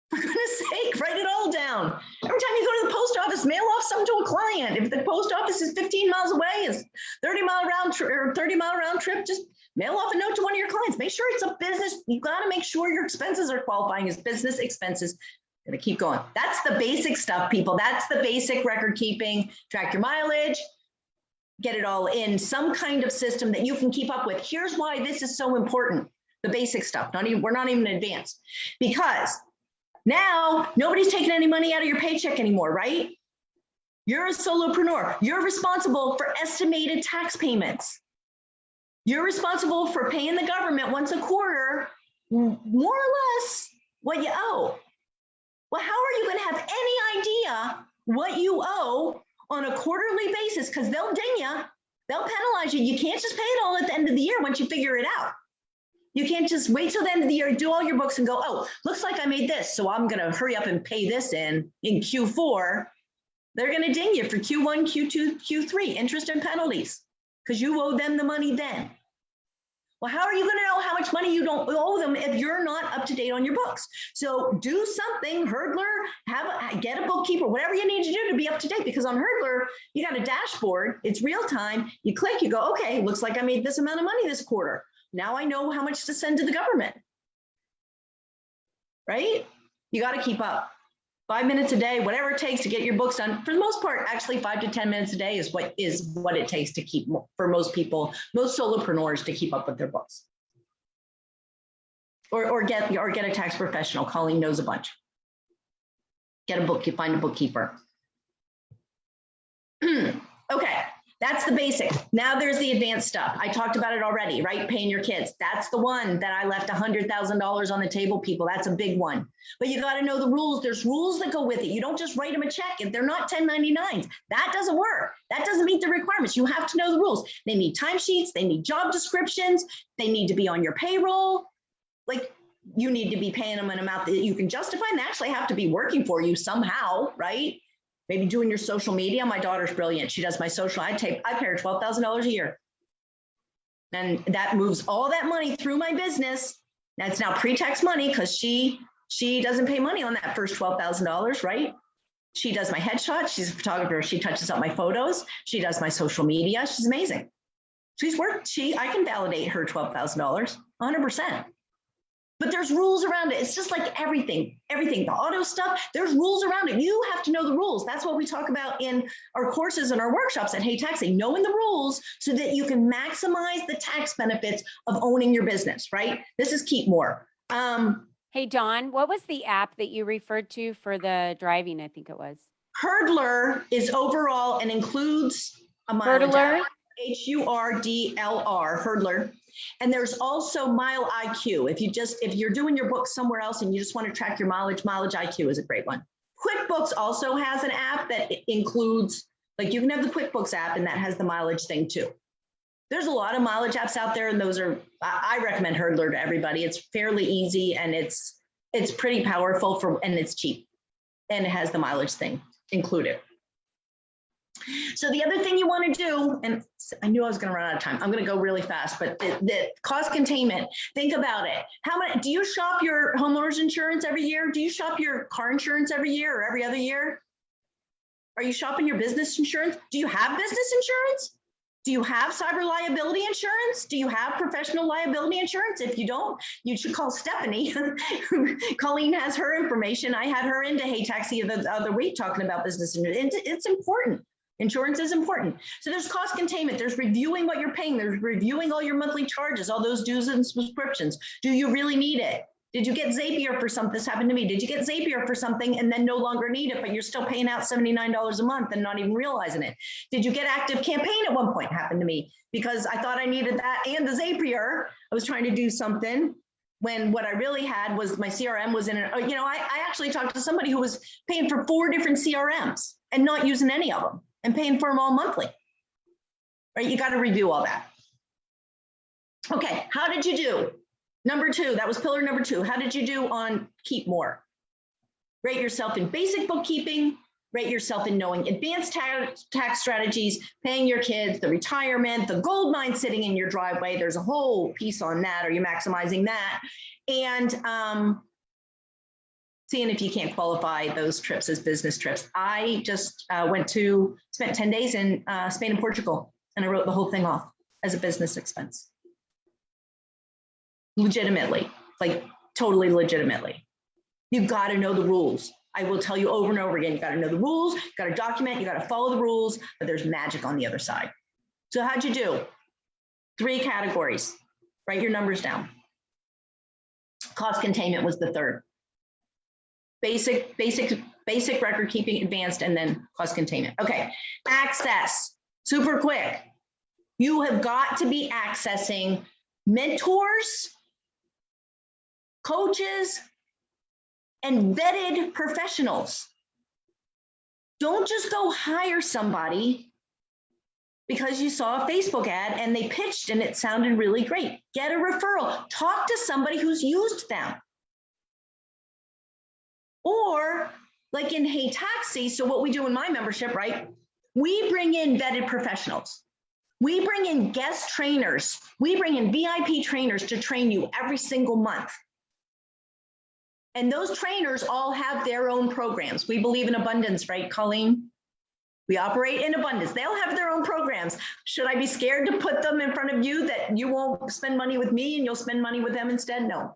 For goodness sake, write it all down. Every time you go to the post office, mail off something to a client. If the post office is 15 miles away, is 30-mile round trip or 30-mile round trip, just mail off a note to one of your clients. Make sure it's a business. You got to make sure your expenses are qualifying as business expenses. Gonna keep going. That's the basic stuff, people. That's the basic record keeping. Track your mileage, get it all in some kind of system that you can keep up with. Here's why this is so important. The basic stuff. We're not even advanced, because now nobody's taking any money out of your paycheck anymore, right? You're a solopreneur. You're responsible for estimated tax payments. You're responsible for paying the government once a quarter, more or less, what you owe. Well, how are you going to have any idea what you owe on a quarterly basis? Because they'll ding you, they'll penalize you. You can't just pay it all at the end of the year once you figure it out. You can't just wait till the end of the year, do all your books and go, oh, looks like I made this, so I'm going to hurry up and pay this in Q4. They're going to ding you for Q1, Q2, Q3, interest and penalties, because you owe them the money then. Well, how are you going to know how much money you don't owe them if you're not up to date on your books? So do something, Hurdler, get a bookkeeper, whatever you need to do to be up to date, because on Hurdler, you got a dashboard, it's real time. You click, you go, okay, looks like I made this amount of money this quarter. Now I know how much to send to the government, right? You got to keep up. 5 minutes a day, whatever it takes to get your books done. For the most part, actually 5 to 10 minutes a day is what it takes to keep, for most people, most solopreneurs, to keep up with their books. Or get a tax professional. Colleen knows a bunch. Get a book, you find a bookkeeper. Okay, that's the basic. Now there's the advanced stuff. I talked about it already, right? Paying your kids. That's the one that I left $100,000 on the table, people. That's a big one. But you got to know the rules. There's rules that go with it. You don't just write them a check if they're not 1099s. That doesn't work. That doesn't meet the requirements. You have to know the rules. They need timesheets. They need job descriptions. They need to be on your payroll. Like, you need to be paying them an amount that you can justify, and they actually have to be working for you somehow, right? Maybe doing your social media. My daughter's brilliant. She does my social. I pay her $12,000 a year. And that moves all that money through my business. That's now pre-tax money, because she doesn't pay money on that first $12,000, right? She does my headshots. She's a photographer. She touches up my photos. She does my social media. She's amazing. I can validate her $12,000, 100%. But there's rules around it. It's just like everything, the auto stuff, there's rules around it. You have to know the rules. That's what we talk about in our courses and our workshops at Hey Taxing, knowing the rules so that you can maximize the tax benefits of owning your business, right? This is Keep More. Hey, Dawn, what was the app that you referred to for the driving? I think it was. Hurdler is overall and includes a mileage Hurdler? app. Hurdlr, Hurdler. And there's also Mile IQ. If you're doing your book somewhere else and you just want to track your mileage IQ is a great one. QuickBooks also has an app that includes, like you can have the QuickBooks app and that has the mileage thing too. There's a lot of mileage apps out there and I recommend Hurdler to everybody. It's fairly easy and it's pretty powerful and it's cheap and it has the mileage thing included. So the other thing you want to do, and I knew I was going to run out of time. I'm going to go really fast, but the cost containment, think about it. Do you shop your homeowner's insurance every year? Do you shop your car insurance every year or every other year? Are you shopping your business insurance? Do you have business insurance? Do you have cyber liability insurance? Do you have professional liability insurance? If you don't, you should call Stephanie. Colleen has her information. I had her into Hey Taxi the other week talking about business insurance. It's important. Insurance is important. So there's cost containment. There's reviewing what you're paying. There's reviewing all your monthly charges, all those dues and subscriptions. Do you really need it? Did you get Zapier for something? This happened to me. Did you get Zapier for something and then no longer need it, but you're still paying out $79 a month and not even realizing it? Did you get Active Campaign at one point? Happened to me because I thought I needed that and the Zapier. I was trying to do something when what I really had was my CRM was in it. I actually talked to somebody who was paying for 4 different CRMs and not using any of them and paying for them all monthly, right? You got to review all that. Okay, how did you do? Number 2, that was pillar number 2. How did you do on Keep More? Rate yourself in basic bookkeeping, rate yourself in knowing advanced tax strategies, paying your kids, the retirement, the gold mine sitting in your driveway. There's a whole piece on that. Are you maximizing that? And seeing if you can't qualify those trips as business trips. I just spent 10 days in Spain and Portugal, and I wrote the whole thing off as a business expense. Legitimately, like totally legitimately. You've got to know the rules. I will tell you over and over again, you got to know the rules, you got to document, you got to follow the rules, but there's magic on the other side. So how'd you do? 3 categories. Write your numbers down. Cost containment was the 3rd. Basic record keeping, advanced, and then cost containment. Okay, access, super quick. You have got to be accessing mentors, coaches, and vetted professionals. Don't just go hire somebody because you saw a Facebook ad and they pitched and it sounded really great. Get a referral. Talk to somebody who's used them. Or like in Hey Taxi, so what we do in my membership, right? We bring in vetted professionals. We bring in guest trainers. We bring in VIP trainers to train you every single month. And those trainers all have their own programs. We believe in abundance, right, Colleen? We operate in abundance. They all have their own programs. Should I be scared to put them in front of you that you won't spend money with me and you'll spend money with them instead? No,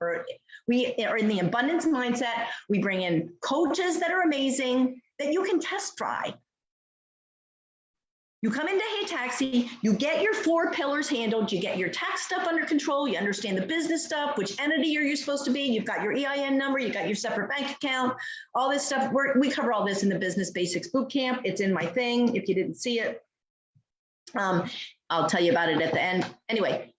we are in the abundance mindset. We bring in coaches that are amazing that you can test drive. You come into Hey Taxi, you get your 4 pillars handled, you get your tax stuff under control, you understand the business stuff, which entity are you supposed to be, you've got your EIN number, you got your separate bank account, all this stuff. We cover all this in the Business Basics Bootcamp. It's in my thing if you didn't see it. I'll tell you about it at the end. Anyway,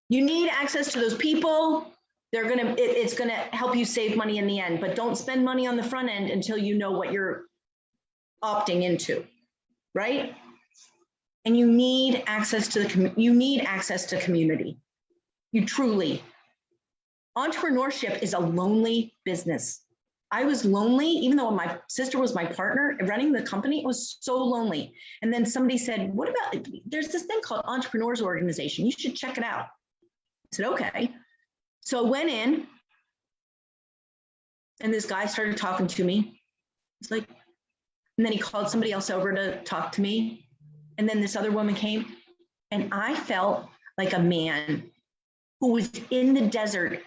you need access to those people. It's gonna help you save money in the end, but don't spend money on the front end until you know what you're opting into, right? And you need access to community. You truly. Entrepreneurship is a lonely business. I was lonely, even though my sister was my partner running the company. It was so lonely. And then somebody said, "What about? There's this thing called Entrepreneurs Organization. You should check it out." I said, "Okay." So I went in, and this guy started talking to me. It's like, and then he called somebody else over to talk to me. And then this other woman came, and I felt like a man who was in the desert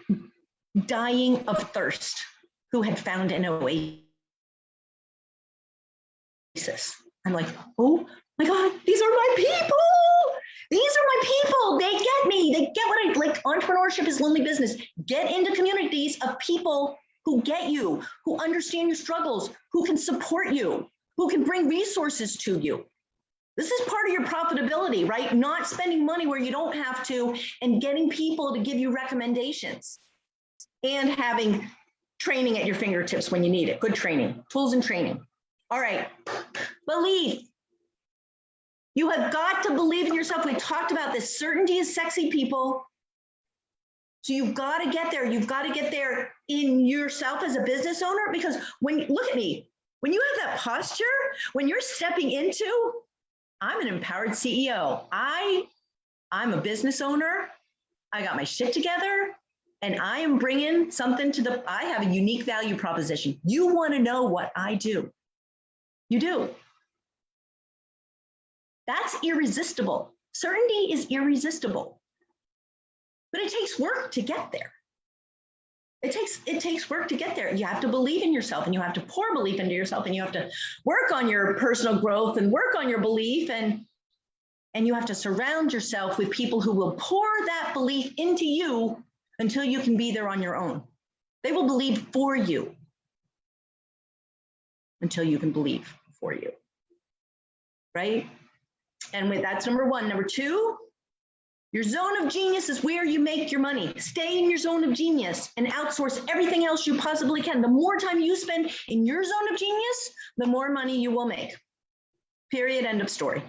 dying of thirst who had found an oasis. I'm like, oh my God, these are my people. These are my people. They get me. They get what I like. Entrepreneurship is lonely business. Get into communities of people who get you, who understand your struggles, who can support you, who can bring resources to you. This is part of your profitability, right? Not spending money where you don't have to, and getting people to give you recommendations, and having training at your fingertips when you need it. Good training, tools and training. All right, believe. You have got to believe in yourself. We talked about this. Certainty is sexy, people. So you've got to get there. You've got to get there in yourself as a business owner, because when, look at me, when you have that posture, when you're stepping into, I'm an empowered CEO. I'm a business owner. I got my shit together, and I am bringing something to I have a unique value proposition. You want to know what I do. You do. That's irresistible. Certainty is irresistible, but it takes work to get there. It takes work to get there. You have to believe in yourself, and you have to pour belief into yourself, and you have to work on your personal growth and work on your belief, and you have to surround yourself with people who will pour that belief into you until you can be there on your own. They will believe for you until you can believe for you, right? And that's number one. Number two, your zone of genius is where you make your money. Stay in your zone of genius and outsource everything else you possibly can. The more time you spend in your zone of genius, the more money you will make. Period, end of story.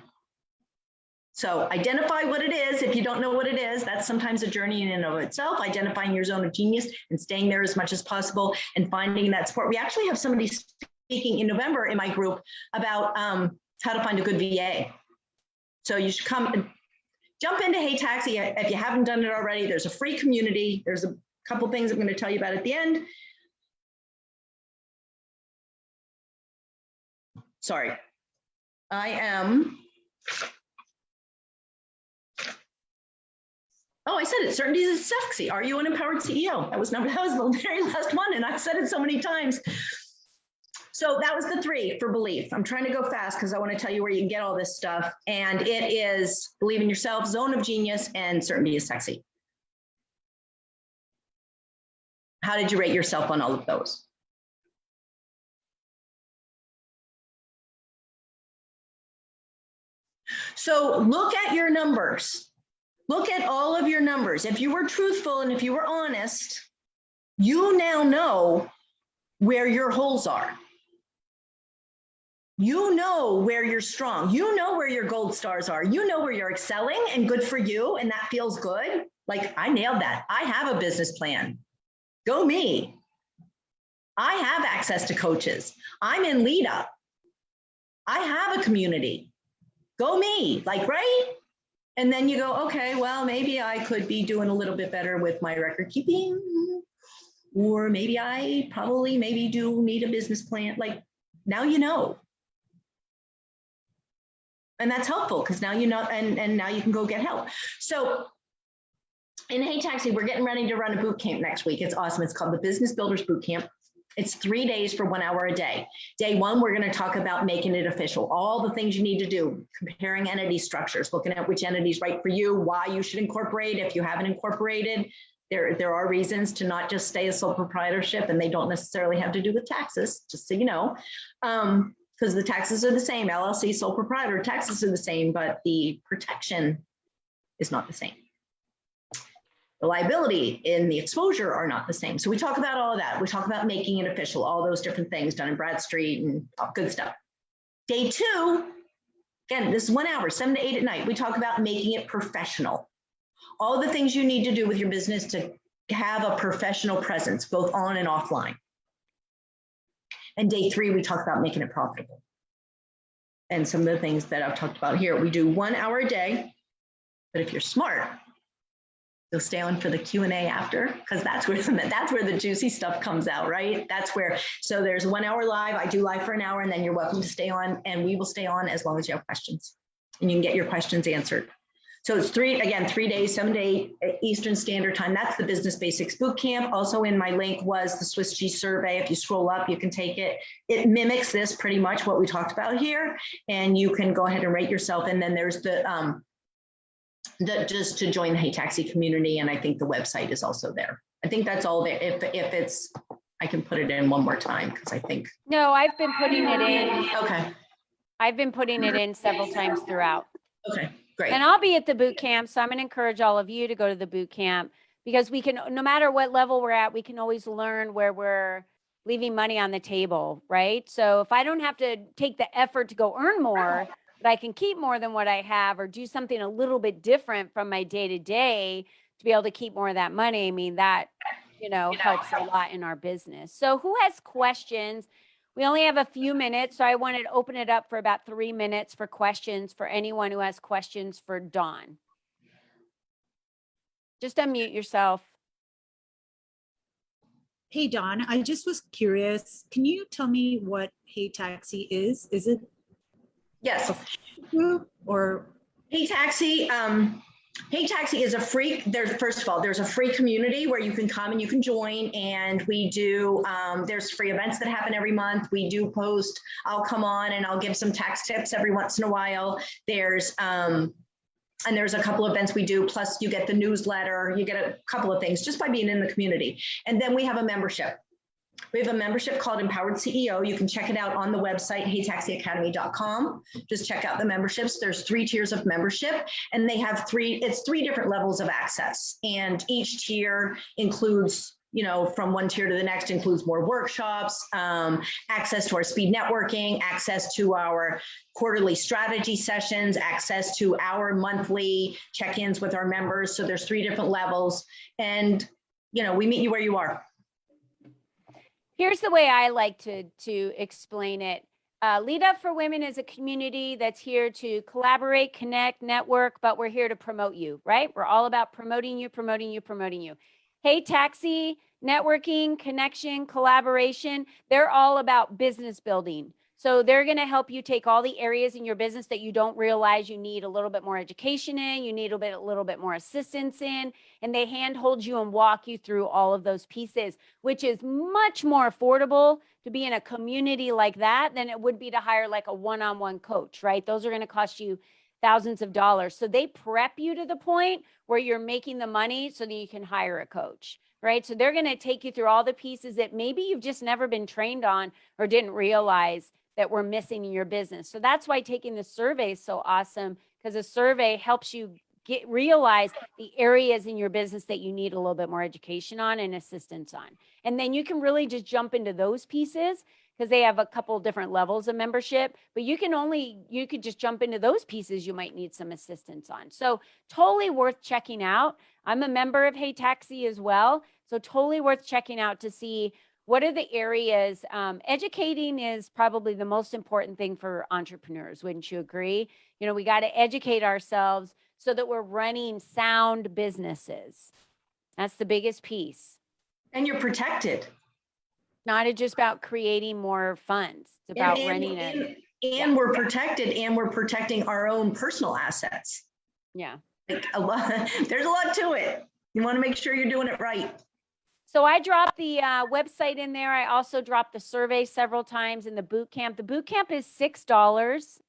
So identify what it is. If you don't know what it is, that's sometimes a journey in and of itself, identifying your zone of genius and staying there as much as possible and finding that support. We actually have somebody speaking in November in my group about how to find a good VA. So you should come and jump into Hey Taxi. If you haven't done it already, there's a free community. There's a couple things I'm going to tell you about at the end. Sorry. I am. Oh, I said it. Certainty is sexy. Are you an empowered CEO? That was the very last one, and I've said it so many times. So that was the three for belief. I'm trying to go fast because I want to tell you where you can get all this stuff. And it is believe in yourself, zone of genius, and certainty is sexy. How did you rate yourself on all of those? So look at your numbers. Look at all of your numbers. If you were truthful and if you were honest, you now know where your holes are. You know where you're strong. You know where your gold stars are. You know where you're excelling, and good for you. And that feels good. Like, I nailed that. I have a business plan. Go me. I have access to coaches. I'm in Lead Up. I have a community. Go me. Like, right? And then you go, okay, well, maybe I could be doing a little bit better with my record keeping, or maybe I maybe do need a business plan. Like, now you know. And that's helpful because now you know, and now you can go get help. So in Hey Taxi, we're getting ready to run a boot camp next week. It's awesome. It's called the Business Builders Boot Camp. It's 3 days for 1 hour a day. Day one, we're going to talk about making it official. All the things you need to do, comparing entity structures, looking at which entity is right for you, why you should incorporate. If you haven't incorporated, there are reasons to not just stay a sole proprietorship, and they don't necessarily have to do with taxes, just so you know. Because the taxes are the same. LLC, sole proprietor, taxes are the same, but the protection is not the same. The liability and the exposure are not the same. So we talk about all of that. We talk about making it official, all those different things done in Bradstreet and good stuff. Day two, again, this is 1 hour, 7 to 8 at night. We talk about making it professional. All the things you need to do with your business to have a professional presence, both on and offline. And day three, we talk about making it profitable. And some of the things that I've talked about here, we do 1 hour a day, but if you're smart, you'll stay on for the Q&A after, because that's where the juicy stuff comes out, right? That's where, so there's 1 hour live, I do live for an hour, and then you're welcome to stay on, and we will stay on as long as you have questions, and you can get your questions answered. So it's 3 days, 7 to 8 Eastern Standard Time. That's the Business Basics Bootcamp. Also in my link was the Swiss cheese survey. If you scroll up, you can take it. It mimics this pretty much what we talked about here. And you can go ahead and rate yourself. And then there's the just to join the Hey Taxi community. And I think the website is also there. I think that's all there. If it's, I can put it in one more time because I think. No, I've been putting it in. Okay. I've been putting it in several times throughout. Okay, great. And I'll be at the boot camp. So I'm going to encourage all of you to go to the boot camp because we can, no matter what level we're at, we can always learn where we're leaving money on the table, right? So if I don't have to take the effort to go earn more, but I can keep more than what I have or do something a little bit different from my day to day to be able to keep more of that money, I mean, that, helps a lot in our business. So who has questions? We only have a few minutes, so I wanted to open it up for about 3 minutes for questions for anyone who has questions for Dawn. Just unmute yourself. Hey, Dawn, I just was curious. Can you tell me what Hey Taxi is? Is it Yes. group or? Hey Taxi. Hey Taxi is a free, first of all, there's a free community where you can come and you can join, and we do, there's free events that happen every month. We do post, I'll come on and I'll give some tax tips every once in a while. There's a couple of events we do, plus you get the newsletter, you get a couple of things just by being in the community. And then we have a membership. We have a membership called Empowered CEO. You can check it out on the website, heytaxiacademy.com. Just check out the memberships. There's 3 tiers of membership, and they have 3 different levels of access. And each tier includes, from one tier to the next, includes more workshops, access to our speed networking, access to our quarterly strategy sessions, access to our monthly check-ins with our members. So there's 3 different levels, and, we meet you where you are. Here's the way I like to explain it. Lead Up for Women is a community that's here to collaborate, connect, network, but we're here to promote you, right? We're all about promoting you, promoting you, promoting you. Hey Taxi, networking, connection, collaboration, they're all about business building. So they're going to help you take all the areas in your business that you don't realize you need a little bit more education in, you need a little bit more assistance in, and they handhold you and walk you through all of those pieces, which is much more affordable to be in a community like that than it would be to hire like a one-on-one coach, right? Those are going to cost you thousands of dollars. So they prep you to the point where you're making the money so that you can hire a coach, right? So they're going to take you through all the pieces that maybe you've just never been trained on or didn't realize that we're missing in your business. So that's why taking the survey is so awesome, because a survey helps you realize the areas in your business that you need a little bit more education on and assistance on. And then you can really just jump into those pieces because they have a couple different levels of membership, but you could just jump into those pieces you might need some assistance on. So totally worth checking out. I'm a member of Hey Taxi as well. So totally worth checking out to see what are the areas. Educating is probably the most important thing for entrepreneurs. Wouldn't you agree? We got to educate ourselves so that we're running sound businesses. That's the biggest piece. And you're protected. Not just about creating more funds. It's about running it. And we're protected, and we're protecting our own personal assets. Yeah. Like there's a lot to it. You want to make sure you're doing it right. So I dropped the website in there. I also dropped the survey several times in the boot camp. The boot camp is $6.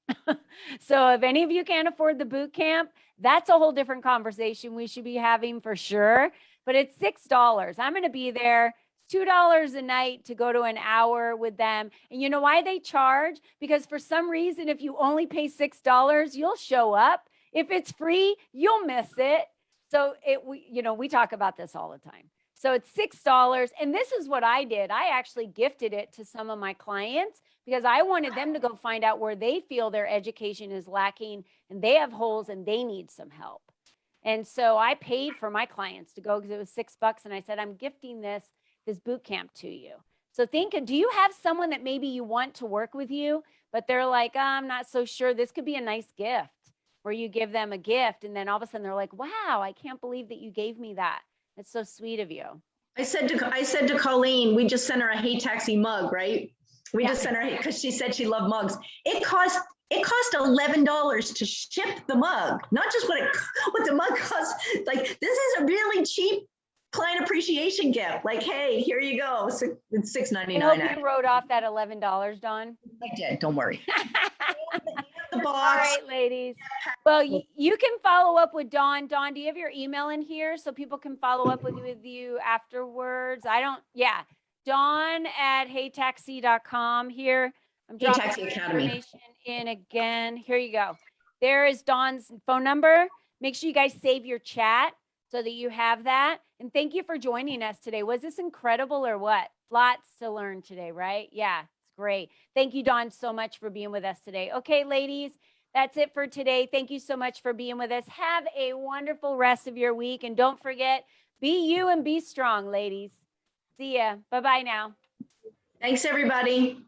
So if any of you can't afford the boot camp, that's a whole different conversation we should be having for sure. But it's $6. I'm going to be there. $2 a night to go to an hour with them. And you know why they charge? Because for some reason, if you only pay $6, you'll show up. If it's free, you'll miss it. So we talk about this all the time. So it's $6. And this is what I did. I actually gifted it to some of my clients because I wanted them to go find out where they feel their education is lacking and they have holes and they need some help. And so I paid for my clients to go because it was $6. And I said, I'm gifting this boot camp to you. So do you have someone that maybe you want to work with you, but they're like, I'm not so sure. This could be a nice gift where you give them a gift. And then all of a sudden they're like, wow, I can't believe that you gave me that. It's so sweet of you. I said to Colleen, we just sent her a Hey Taxi mug, right? We just sent her, because she said she loved mugs. It cost It cost $11 to ship the mug, not just what the mug costs. Like, this is a really cheap client appreciation gift. Like, hey, here you go. It's $6.99. I hope you wrote off that $11, Dawn. I did. Don't worry. The All box. right, ladies. Well, you can follow up with Dawn. Dawn, do you have your email in here so people can follow up with you afterwards? Dawn at heytaxi.com here. I'm Hey, dropping Taxi your Academy. information in again. Here you go. There is Dawn's phone number. Make sure you guys save your chat so that you have that. And thank you for joining us today. Was this incredible or what? Lots to learn today, right? Yeah, it's great. Thank you, Dawn, so much for being with us today. Okay, ladies, that's it for today. Thank you so much for being with us. Have a wonderful rest of your week. And don't forget, be you and be strong, ladies. See ya. Bye-bye now. Thanks, everybody.